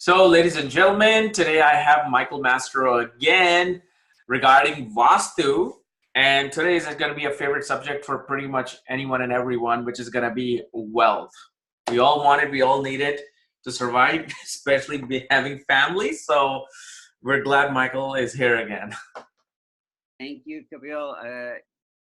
So, ladies and gentlemen, today I have Michael Mastro again regarding Vastu. And today is going to be a favorite subject for pretty much anyone and everyone, which is going to be wealth. We all want it, we all need it to survive, especially having families. So, we're glad Michael is here again. Thank you, Kapiel.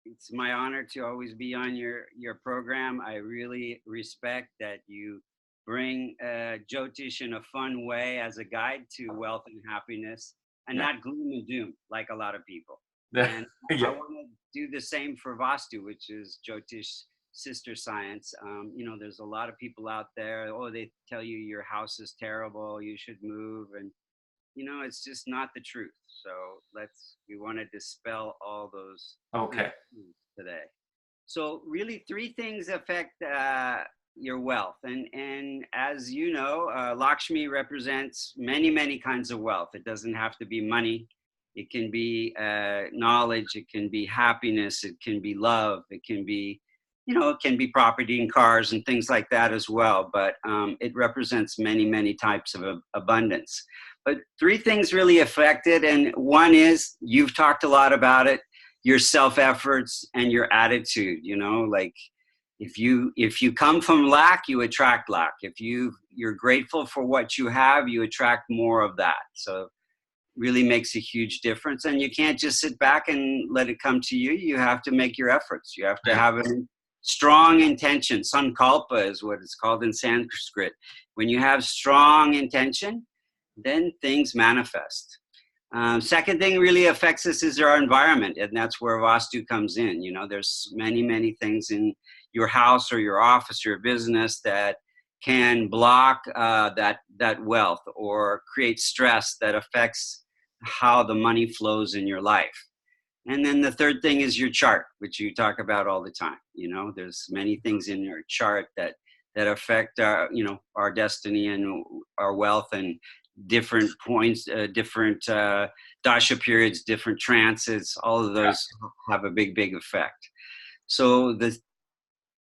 It's my honor to always be on your program. I really respect that you bring Jyotish in a fun way as a guide to wealth and happiness, and not gloom and doom like a lot of people. And I want to do the same for Vastu, which is Jyotish's sister science. There's a lot of people out there. Oh, they tell you your house is terrible, you should move, and it's just not the truth. So we want to dispel all those today. So really, three things affect your wealth. And as you know, Lakshmi represents many, many kinds of wealth. It doesn't have to be money. It can be knowledge. It can be happiness. It can be love. It can be, it can be property and cars and things like that as well. But it represents many, many types of abundance. But three things really affect it. And one is, you've talked a lot about it, your self-efforts and your attitude. Like if you come from lack, you attract lack. If you're grateful for what you have, you attract more of that. So really makes a huge difference. And you can't just sit back and let it come to you. You have to make your efforts. You have to have a strong intention. Sankalpa is what it's called in Sanskrit. When you have strong intention, then things manifest. Second thing really affects us is our environment, and that's where Vastu comes in. There's many, many things in your house or your office or your business that can block that wealth or create stress that affects how the money flows in your life. And then the third thing is your chart, which you talk about all the time. There's many things in your chart that affect our destiny and our wealth, and different points, different dasha periods, different transits, all of those have a big, big effect. So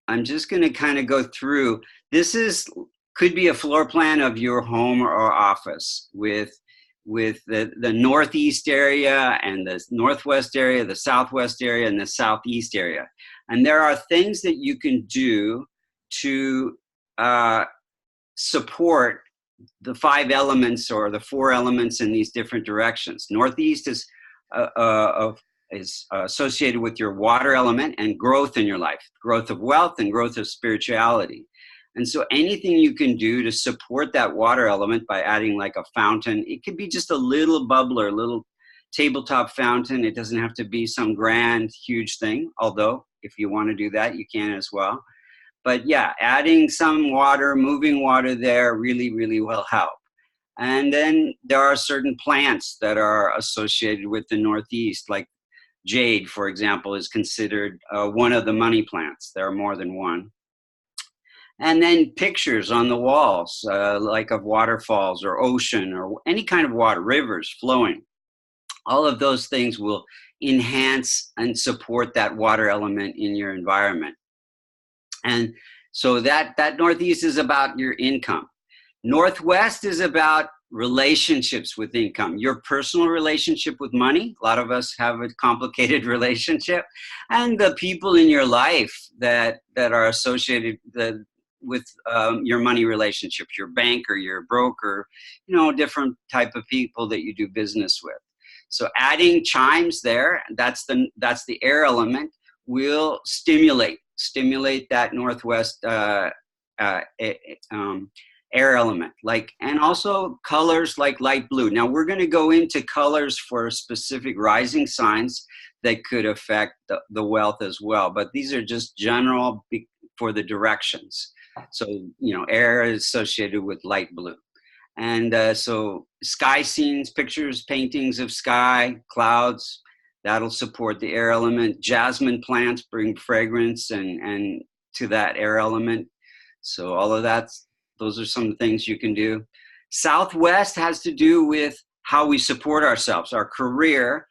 I'm just going to kind of go through. This could be a floor plan of your home or office with the northeast area and the northwest area, the southwest area, and the southeast area. And there are things that you can do to support the five elements or the four elements in these different directions. Northeast is associated with your water element and growth in your life, growth of wealth and growth of spirituality. And so anything you can do to support that water element by adding like a fountain, it could be just a little bubbler, a little tabletop fountain. It doesn't have to be some grand, huge thing. Although if you want to do that, you can as well. But yeah, adding some water, moving water there really, really will help. And then there are certain plants that are associated with the Northeast, like jade, for example, is considered one of the money plants. There are more than one. And then pictures on the walls, like of waterfalls or ocean or any kind of water, rivers flowing. All of those things will enhance and support that water element in your environment. And so that Northeast is about your income. Northwest is about relationships with income, your personal relationship with money. A lot of us have a complicated relationship, and the people in your life that are associated with your money relationships, your banker, your broker, different type of people that you do business with. So adding chimes there, that's the air element, will stimulate that northwest air element, and also colors like light blue. Now we're going to go into colors for specific rising signs that could affect the wealth as well, but these are just general for the directions. So air is associated with light blue. And so sky scenes, pictures, paintings of sky, clouds, that'll support the air element. Jasmine plants bring fragrance and to that air element. So all of those are some things you can do. Southwest has to do with how we support ourselves, our career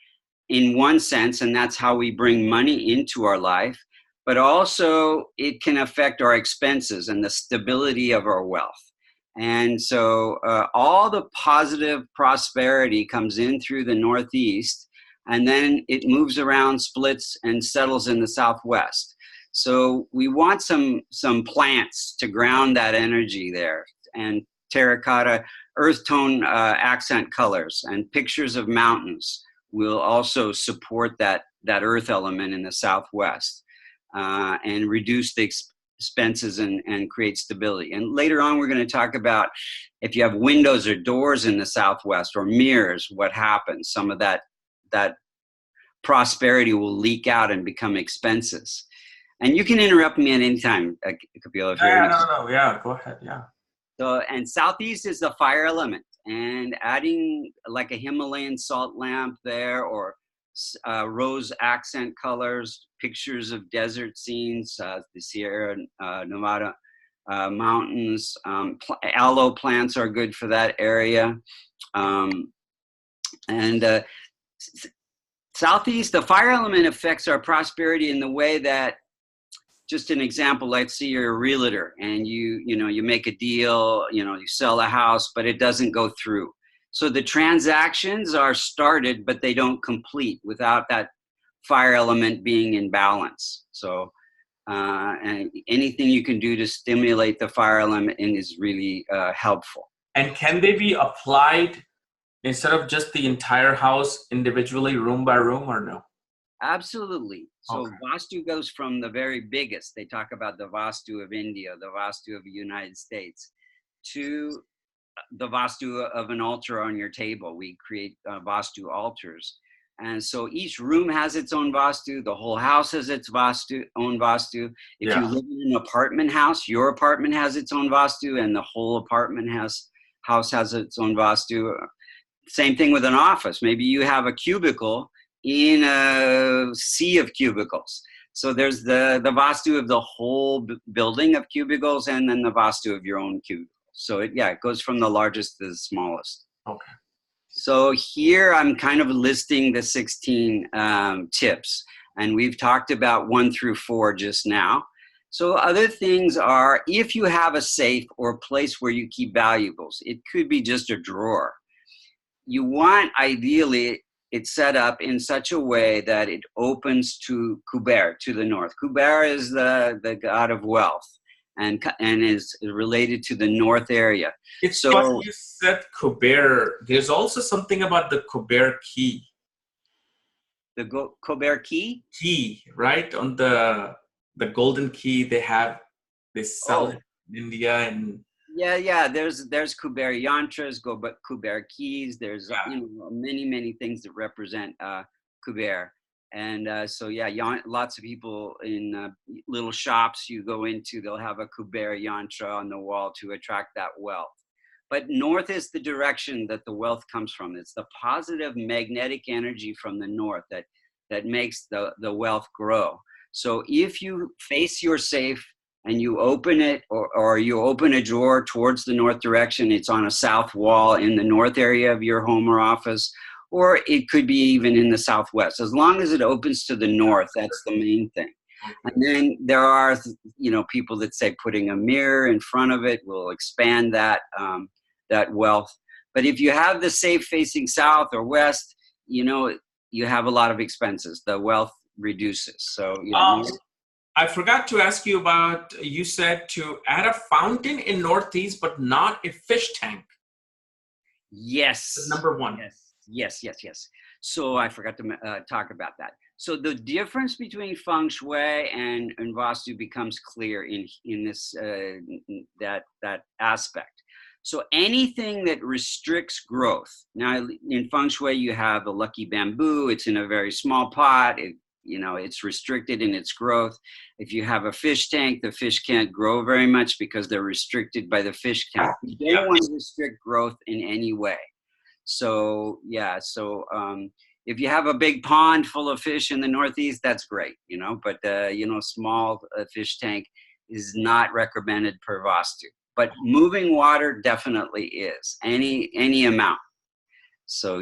in one sense, and that's how we bring money into our life. But also it can affect our expenses and the stability of our wealth. And so all the positive prosperity comes in through the northeast, and then it moves around, splits, and settles in the southwest. So we want some plants to ground that energy there, and terracotta, earth tone accent colors, and pictures of mountains will also support that earth element in the southwest, and reduce the expenses and create stability. And later on, we're going to talk about if you have windows or doors in the southwest or mirrors, what happens. Some of that prosperity will leak out and become expenses. And you can interrupt me at any time, Kapiel. Yeah, go ahead. Yeah. So, and southeast is the fire element, and adding like a Himalayan salt lamp there, or rose accent colors, pictures of desert scenes, the Sierra Nevada mountains. Aloe plants are good for that area. Southeast, the fire element affects our prosperity in the way that, just an example, let's say you're a realtor and you make a deal, you sell a house, but it doesn't go through. So the transactions are started, but they don't complete without that fire element being in balance. So and anything you can do to stimulate the fire element is really helpful. And can they be applied instead of just the entire house individually, room by room, or no? Absolutely. So okay. Vastu goes from the very biggest, they talk about the Vastu of India, the Vastu of the United States, to the Vastu of an altar on your table. We create Vastu altars. And so each room has its own Vastu. The whole house has its own Vastu. If you live in an apartment house, your apartment has its own Vastu, and the whole apartment house has its own Vastu. Same thing with an office. Maybe you have a cubicle in a sea of cubicles. So there's the Vastu of the whole building of cubicles, and then the Vastu of your own cubicle. So it goes from the largest to the smallest. Okay. So here I'm kind of listing the 16 tips, and we've talked about 1 through 4 just now. So other things are, if you have a safe or a place where you keep valuables, it could be just a drawer. You want, ideally, it's set up in such a way that it opens to Kuber, to the north. Kuber is the god of wealth, and is related to the north area. It's funny you said Kuber. There's also something about the Kuber key. The Kuber key? Key, right? On the golden key they sell it in India. And yeah. There's Kuber yantras, Kuber keys. There's many things that represent Kuber. And lots of people in little shops you go into, they'll have a Kuber yantra on the wall to attract that wealth. But north is the direction that the wealth comes from. It's the positive magnetic energy from the north that makes the wealth grow. So if you face your safe and you open it, or you open a drawer towards the north direction, it's on a south wall in the north area of your home or office, or it could be even in the southwest. As long as it opens to the north, that's the main thing. And then there are, people that say putting a mirror in front of it will expand that wealth. But if you have the safe facing south or west, you have a lot of expenses. The wealth reduces. So, I forgot to ask you about, you said to add a fountain in northeast, but not a fish tank. Yes. That's number 1. Yes. So I forgot to talk about that. So the difference between feng shui and Vastu becomes clear in this that aspect. So anything that restricts growth. Now in feng shui you have the lucky bamboo. It's in a very small pot. It's restricted in its growth. If you have a fish tank, the fish can't grow very much because they're restricted by the fish tank. You don't want to restrict growth in any way. So if you have a big pond full of fish in the northeast, that's great, but small fish tank is not recommended per Vastu. But moving water definitely is, any amount. So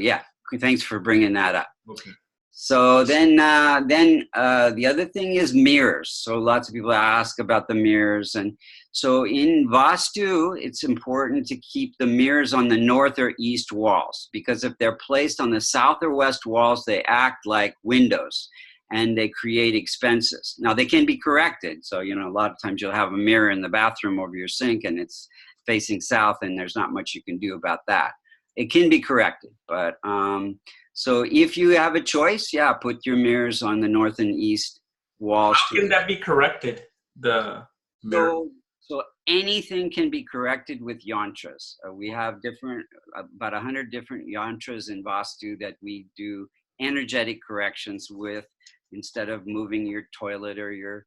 thanks for bringing that up. Okay. So then the other thing is mirrors. So lots of people ask about the mirrors, and So in Vastu, it's important to keep the mirrors on the north or east walls, because if they're placed on the south or west walls, they act like windows and they create expenses. Now they can be corrected. So, you know, a lot of times you'll have a mirror in the bathroom over your sink and it's facing south and there's not much you can do about that. It can be corrected, but so if you have a choice, yeah, put your mirrors on the north and east walls. How can that be corrected? The mirror. So anything can be corrected with yantras. We have different, about 100 different yantras in Vastu that we do energetic corrections with, instead of moving your toilet or your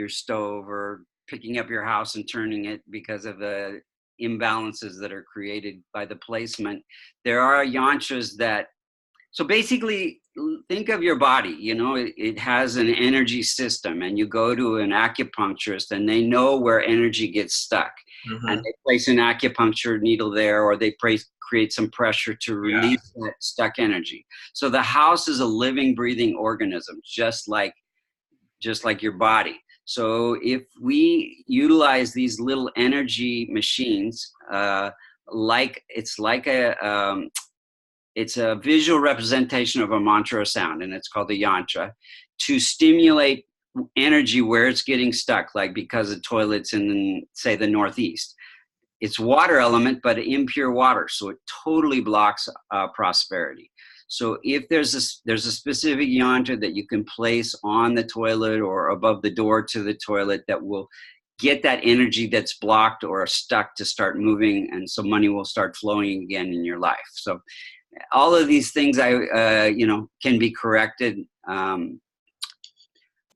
stove or picking up your house and turning it because of the imbalances that are created by the placement. There are yantras that, so basically think of your body, you know, it has an energy system, and you go to an acupuncturist and they know where energy gets stuck. Mm-hmm. And they place an acupuncture needle there, or they create some pressure to release that stuck energy. So the house is a living, breathing organism, just like your body. So if we utilize these little energy machines, it's a visual representation of a mantra or sound, and it's called a yantra, to stimulate energy where it's getting stuck, like because the toilet's in, say, the northeast. It's water element, but impure water, so it totally blocks prosperity. So if there's a specific yantra that you can place on the toilet or above the door to the toilet that will get that energy that's blocked or stuck to start moving, and so money will start flowing again in your life. So all of these things, can be corrected. And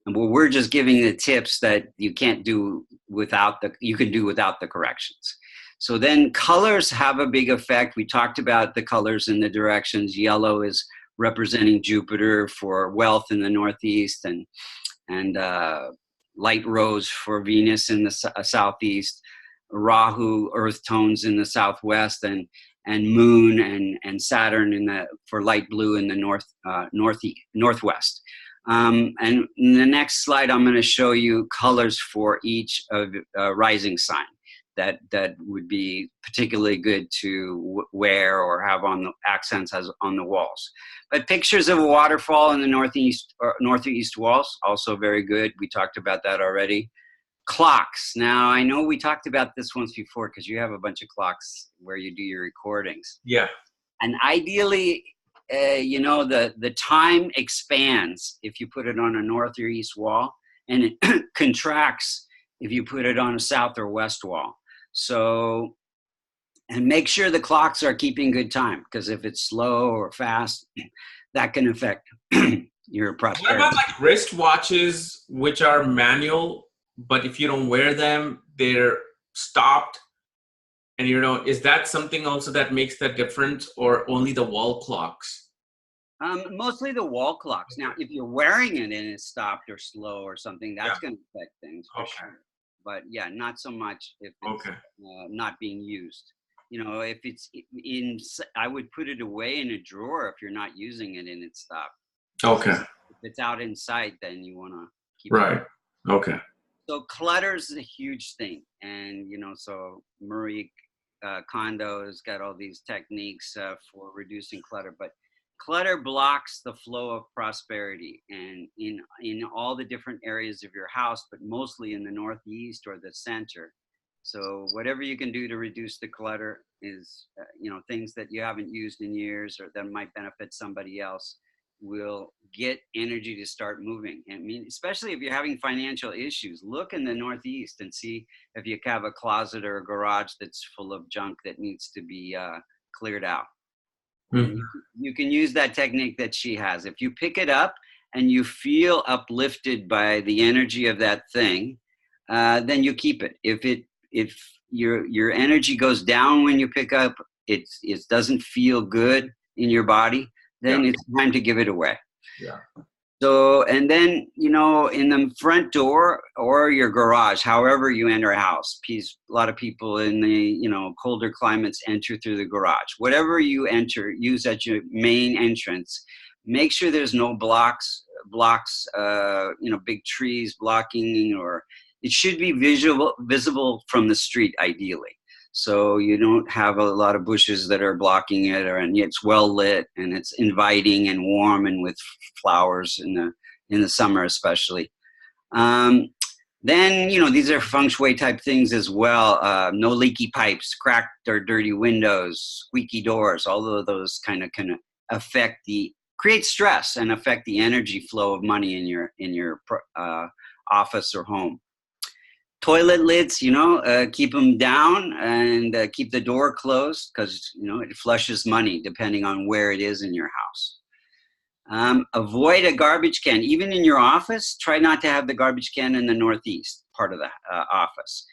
we're just giving the tips that you can't do without you can do without the corrections. So then colors have a big effect. We talked about the colors and the directions. Yellow is representing Jupiter for wealth in the northeast, and light rose for Venus in the southeast, Rahu, earth tones in the southwest, and Moon and Saturn for light blue in the northwest. And in the next slide, I'm going to show you colors for each of rising sign that would be particularly good to wear or have on the accents as on the walls. But pictures of a waterfall in the northeast walls, also very good. We talked about that already. Clocks. Now, I know we talked about this once before because you have a bunch of clocks where you do your recordings. Yeah. And ideally, the time expands if you put it on a north or east wall, and it contracts if you put it on a south or west wall. So, and make sure the clocks are keeping good time, because if it's slow or fast, that can affect your prosperity. What about like wrist watches, which are manual, but if you don't wear them, they're stopped? And is that something also that makes that difference, or only the wall clocks? Mostly the wall clocks. Now, if you're wearing it and it's stopped or slow or something, that's going to affect things for sure. But yeah, not so much if it's not being used. If it's I would put it away in a drawer if you're not using it and it's stopped. Okay. If it's out in sight, then you want to keep it. Okay. So clutter is a huge thing. And, so Marie Kondo's got all these techniques for reducing clutter, but clutter blocks the flow of prosperity, and in all the different areas of your house, but mostly in the northeast or the center. So whatever you can do to reduce the clutter is, things that you haven't used in years or that might benefit somebody else, will get energy to start moving. I mean, especially if you're having financial issues, look in the northeast and see if you have a closet or a garage that's full of junk that needs to be cleared out. Mm-hmm. You can use that technique that she has. If you pick it up and you feel uplifted by the energy of that thing, then you keep it. If your energy goes down when you pick up, it doesn't feel good in your body, then it's time to give it away. Yeah. So, and then, in the front door or your garage, however you enter a house, a lot of people in the, colder climates enter through the garage. Whatever you enter, use as your main entrance. Make sure there's no blocks, big trees blocking, or it should be visible from the street, ideally. So you don't have a lot of bushes that are blocking it, and it's well lit and it's inviting and warm and with flowers in the summer especially. Then, these are feng shui type things as well. No leaky pipes, cracked or dirty windows, squeaky doors. All of those kind of can create stress and affect the energy flow of money in your office or home. Toilet lids, keep them down and keep the door closed, because, it flushes money depending on where it is in your house. Avoid a garbage can. Even in your office, try not to have the garbage can in the northeast part of the office.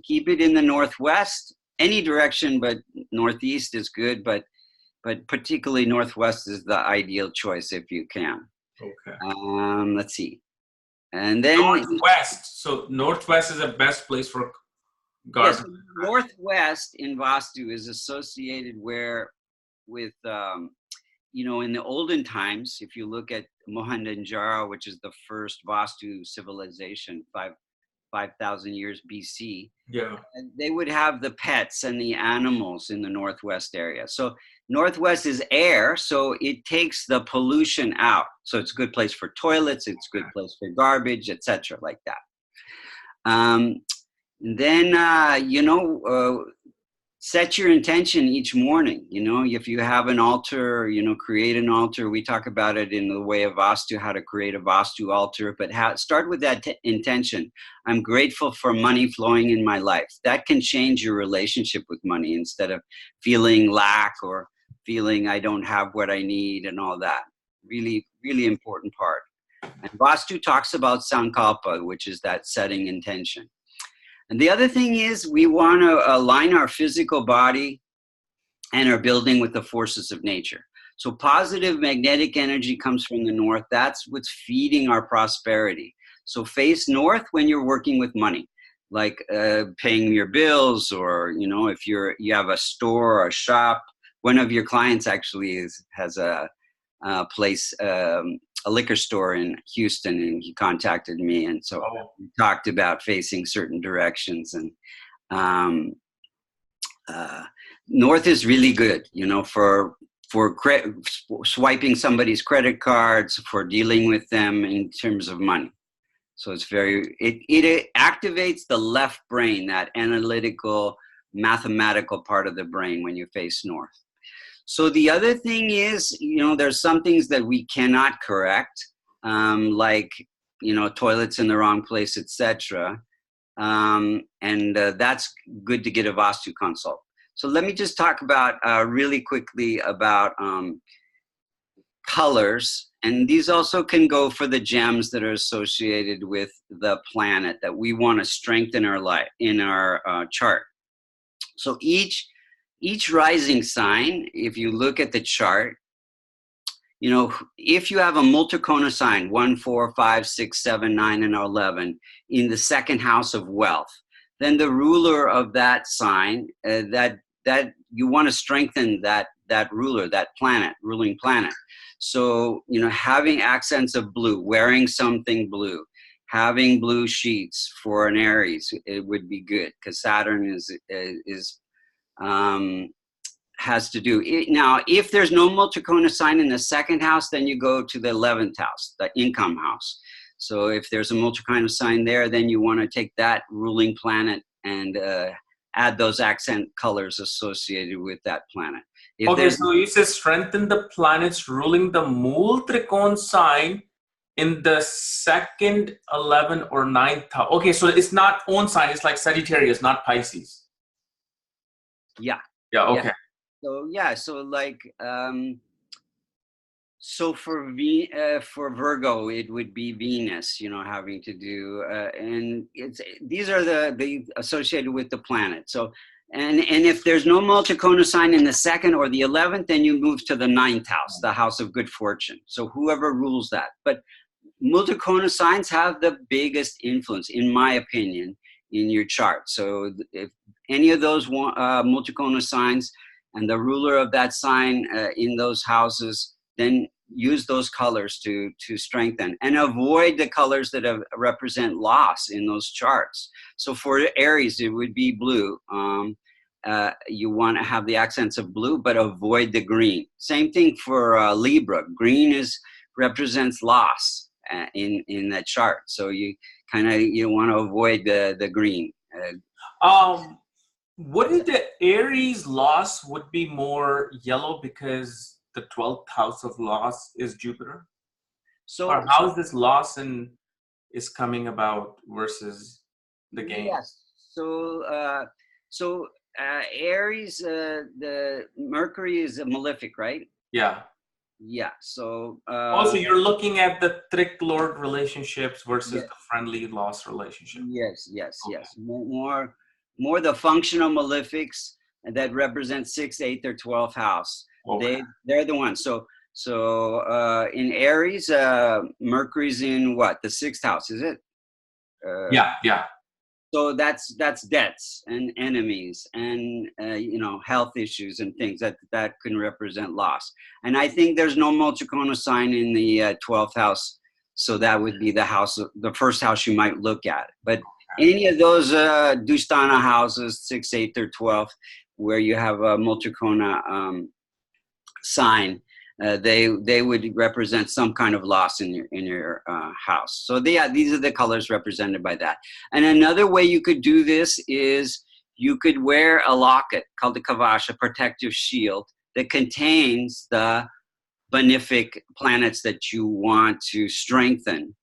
Keep it in the northwest, any direction, but northeast is good, but particularly northwest is the ideal choice if you can. Okay. Let's see. And then northwest. So northwest is the best place for garbage. Yes, northwest in Vastu is associated with in the olden times, if you look at Mohenjo-daro, which is the first Vastu civilization, 5,000 years BC, they would have the pets and the animals in the northwest area. So northwest is air, so it takes the pollution out. So it's a good place for toilets, it's a good place for garbage, etc., like that. Set your intention each morning. If you have an altar, create an altar. We talk about it in the way of Vastu, how to create a Vastu altar, but start with that intention. I'm grateful for money flowing in my life. That can change your relationship with money instead of feeling lack or feeling I don't have what I need and all that. Really, really important part. And Vastu talks about Sankalpa, which is that setting intention. And the other thing is we want to align our physical body and our building with the forces of nature. So positive magnetic energy comes from the north. That's what's feeding our prosperity. So face north when you're working with money, like paying your bills, or, if you have a store or a shop. One of your clients actually has a place, a liquor store in Houston, and he contacted me, and so we talked about facing certain directions. And north is really good, for swiping somebody's credit cards, for dealing with them in terms of money. So it's it activates the left brain, that analytical, mathematical part of the brain when you face north. So the other thing is, there's some things that we cannot correct, like, toilets in the wrong place, etc. And that's good to get a Vastu consult. So let me just talk about really quickly about colors. And these also can go for the gems that are associated with the planet that we want to strengthen in our chart. So each rising sign, if you look at the chart, if you have a multicona sign, 1, 4, 5, 6, 7, 9, and 11 in the second house of wealth, then the ruler of that sign, that you want to strengthen that ruler, that planet, ruling planet. So, having accents of blue, wearing something blue, having blue sheets for an Aries, it would be good, because Saturn has to do it. Now, if there's no multicona sign in the second house, then you go to the 11th house, the income house. So if there's a multicona sign there, then you want to take that ruling planet and add those accent colors associated with that planet. So you say strengthen the planets ruling the Mool Trikon sign in the second, 11, or 9th house. Okay, so it's not own sign, it's like Sagittarius, not Pisces. Yeah. Yeah, okay. Yeah. So for Virgo, it would be Venus, having to do, and these are the associated with the planet. So, and if there's no multicona sign in the second or the 11th, then you move to the 9th house, the house of good fortune. So whoever rules that. But multicona signs have the biggest influence, in my opinion, in your chart. So if any of those multicona signs and the ruler of that sign in those houses, then use those colors to strengthen, and avoid the colors that represent loss in those charts. So for Aries, it would be blue. You want to have the accents of blue, but avoid the green. Same thing for Libra. Green represents loss in that chart. So you want to avoid the green. Wouldn't the Aries loss would be more yellow because the 12th house of loss is Jupiter? Or how is this loss is coming about versus the gain? Yes. So Aries, the Mercury is a malefic, right? Yeah. Yeah. So also, you're looking at the trick lord relationships versus yes. the friendly loss relationship. Yes. Okay. Yes. More the functional malefics that represent 6th, 8th, or 12th house. Okay. They're the ones. So in Aries, Mercury's in what? The 6th house, is it? Yeah. So that's debts and enemies and health issues and things that can represent loss. And I think there's no Multicona sign in the 12th house, so that would be the first house you might look at. But any of those Dushtana houses, 6th, 8th, or 12th, where you have a Multicona sign, they would represent some kind of loss in your house. So these are the colors represented by that. And another way you could do this is you could wear a locket called the kavash, a protective shield that contains the benefic planets that you want to strengthen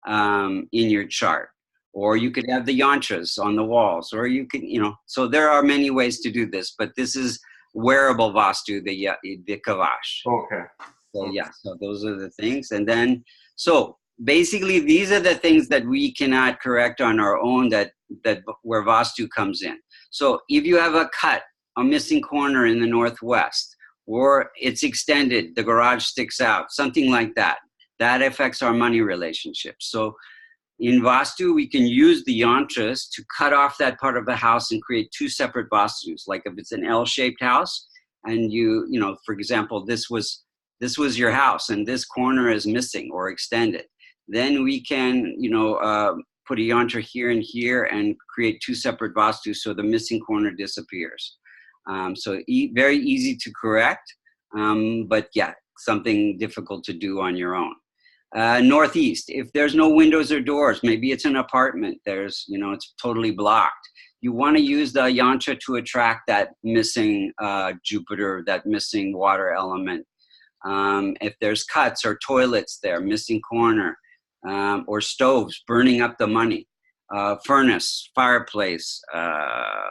in your chart. Or you could have the yantras on the walls, or you could, so there are many ways to do this, but this is wearable Vastu, the kavash. Okay. So yeah, so those are the things. And then, so basically these are the things that we cannot correct on our own, that where Vastu comes in. So if you have a cut, a missing corner in the northwest, or it's extended, the garage sticks out, something like that, that affects our money relationships. So in Vastu, we can use the yantras to cut off that part of the house and create two separate Vastus. Like if it's an L-shaped house, and for example, this was your house and this corner is missing or extended, then we can, put a yantra here and here and create two separate Vastus so the missing corner disappears. So very easy to correct, but yeah, something difficult to do on your own. Northeast, if there's no windows or doors, maybe it's an apartment, it's totally blocked. You want to use the yantra to attract that missing Jupiter, that missing water element. If there's cuts or toilets there, missing corner, or stoves burning up the money, furnace, fireplace,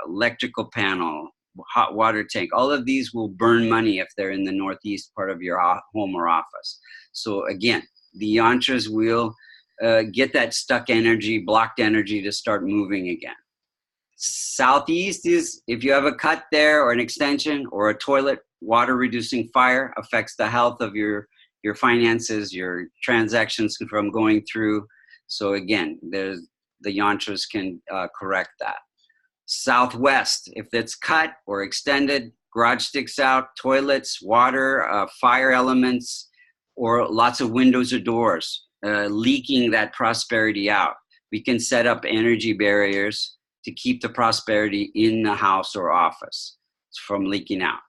electrical panel, hot water tank, all of these will burn money if they're in the northeast part of your home or office. So again, the yantras will get that stuck energy, blocked energy to start moving again. Southeast is if you have a cut there or an extension or a toilet, water reducing fire affects the health of your finances, your transactions from going through. So again, the yantras can correct that. Southwest, if it's cut or extended, garage sticks out, toilets, water, fire elements, or lots of windows or doors, leaking that prosperity out. We can set up energy barriers to keep the prosperity in the house or office from leaking out.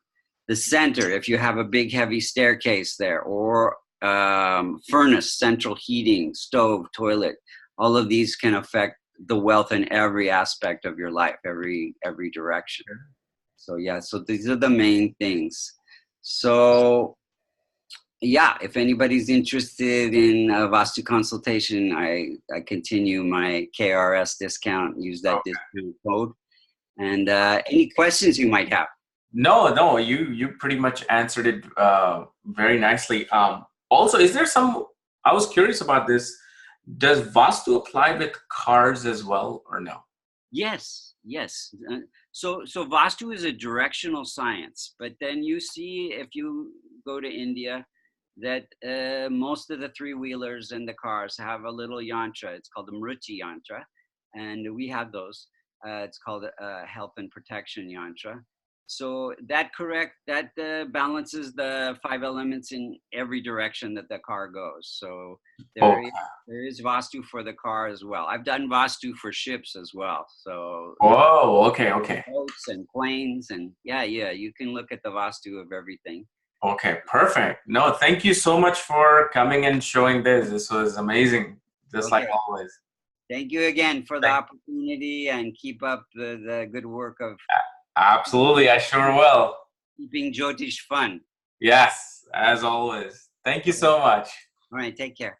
The center, if you have a big heavy staircase there, or furnace, central heating, stove, toilet, all of these can affect the wealth in every aspect of your life, every direction. So yeah, so these are the main things. So yeah, if anybody's interested in a Vastu consultation, I continue my KRS discount, use that discount code. And any questions you might have? No, you pretty much answered it very nicely. Also, is there I was curious about this, does Vastu apply with cars as well or no? Yes. So Vastu is a directional science, but then you see, if you go to India, that most of the three-wheelers and the cars have a little yantra. It's called the Mruti yantra, and we have those. It's called a health and protection yantra. So that balances the 5 elements in every direction that the car goes. So there Okay. is Vastu for the car as well. I've done Vastu for ships as well. So Whoa. Okay. Okay. boats and planes, and yeah, you can look at the Vastu of everything. Okay. Perfect. No, thank you so much for coming and showing this. This was amazing. Just like Okay. always. Thank you again for the opportunity, and keep up the good work of Absolutely. I sure will. keeping Jyotish fun. Yes, as always. Thank you so much. All right, take care.